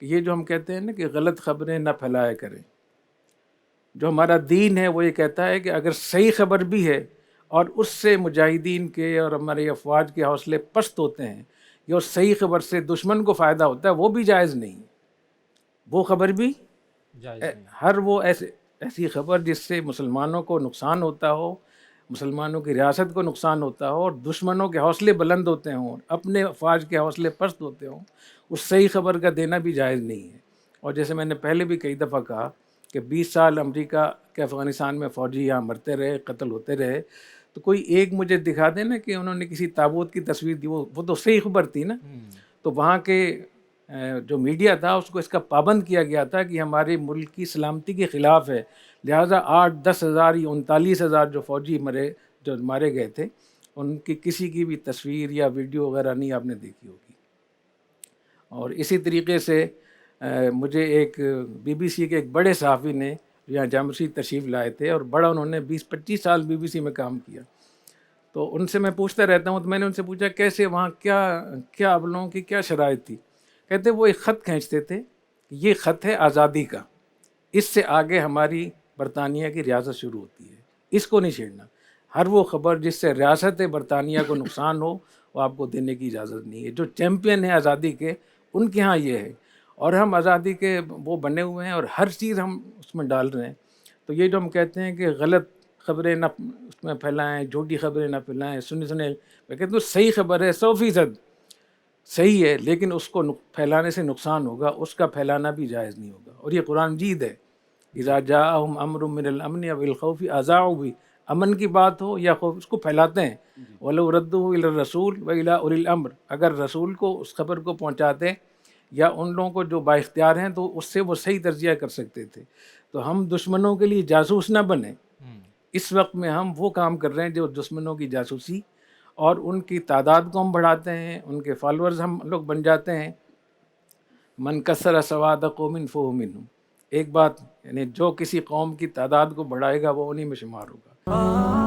کہ یہ جو ہم کہتے ہیں نا کہ غلط خبریں نہ پھیلایا کریں، جو ہمارا دین ہے وہ یہ کہتا ہے کہ اگر صحیح خبر بھی ہے اور اس سے مجاہدین کے اور ہمارے افواج کے حوصلے پست ہوتے ہیں، یا اس صحیح خبر سے دشمن کو فائدہ ہوتا ہے، وہ بھی جائز نہیں ہے، وہ خبر بھی جائز نہیں. ہر وہ ایسی خبر جس سے مسلمانوں کو نقصان ہوتا ہو، مسلمانوں کی ریاست کو نقصان ہوتا ہو اور دشمنوں کے حوصلے بلند ہوتے ہوں، اپنے افواج کے حوصلے پست ہوتے ہوں، اس صحیح خبر کا دینا بھی جائز نہیں ہے. اور جیسے میں نے پہلے بھی کئی دفعہ کہا کہ 20 سال امریکہ کے افغانستان میں فوجی یہاں مرتے رہے، قتل ہوتے رہے، تو کوئی ایک مجھے دکھا دے نا کہ انہوں نے کسی تابوت کی تصویر دی، وہ تو صحیح خبر تھی نا. تو وہاں کے جو میڈیا تھا اس کو اس کا پابند کیا گیا تھا کہ ہمارے ملک کی سلامتی کے خلاف ہے، لہٰذا 8-10 ہزار یا 39,000 جو فوجی مارے گئے تھے، ان کی کسی کی بھی تصویر یا ویڈیو وغیرہ نہیں آپ نے دیکھی ہوگی. اور اسی طریقے سے مجھے ایک بی بی سی کے ایک بڑے صحافی نے یہاں جامع مسجد تشریف لائے تھے، اور بڑا انہوں نے 20-25 سال بی بی سی میں کام کیا. تو ان سے میں پوچھتا رہتا ہوں، تو میں نے ان سے پوچھا کیسے وہاں کیا آپ لوگوں کی کیا شرائط تھی؟ کہتے وہ ایک خط کھینچتے تھے کہ یہ خط ہے آزادی کا، اس سے آگے ہماری برطانیہ کی ریاست شروع ہوتی ہے، اس کو نہیں چھیڑنا. ہر وہ خبر جس سے ریاست برطانیہ کو نقصان ہو وہ آپ کو دینے کی اجازت نہیں ہے. جو چیمپئن ہیں آزادی کے ان کے ہاں یہ ہے، اور ہم آزادی کے وہ بنے ہوئے ہیں اور ہر چیز ہم اس میں ڈال رہے ہیں. تو یہ جو ہم کہتے ہیں کہ غلط خبریں نہ اس میں پھیلائیں، جھوٹی خبریں نہ پھیلائیں، سنے میں کہتا ہوں صحیح خبر ہے 100% صحیح ہے، لیکن اس کو پھیلانے سے نقصان ہوگا، اس کا پھیلانا بھی جائز نہیں ہوگا. اور یہ قرآن مجید ہے، اذا جاءہم امر من الامن او الخوف اذاعوا بھی، امن کی بات ہو یا خوف، اس کو پھیلاتے ہیں. وَلَوْ رَدُّوهُ إِلَى الرَّسُولِ وَإِلَىٰ أُولِي الْأَمْرِ، اگر رسول کو اس خبر کو پہنچاتے یا ان لوگوں کو جو با اختیار ہیں تو اس سے وہ صحیح تجزیہ کر سکتے تھے. تو ہم دشمنوں کے لیے جاسوس نہ بنیں. اس وقت میں ہم وہ کام کر رہے ہیں جو دشمنوں کی جاسوسی، اور ان کی تعداد کو ہم بڑھاتے ہیں، ان کے فالورز ہم لوگ بن جاتے ہیں. من کثر سواد قوم فہو منہم، ایک بات یعنی جو کسی قوم کی تعداد کو بڑھائے گا وہ انہی میں شمار ہوگا.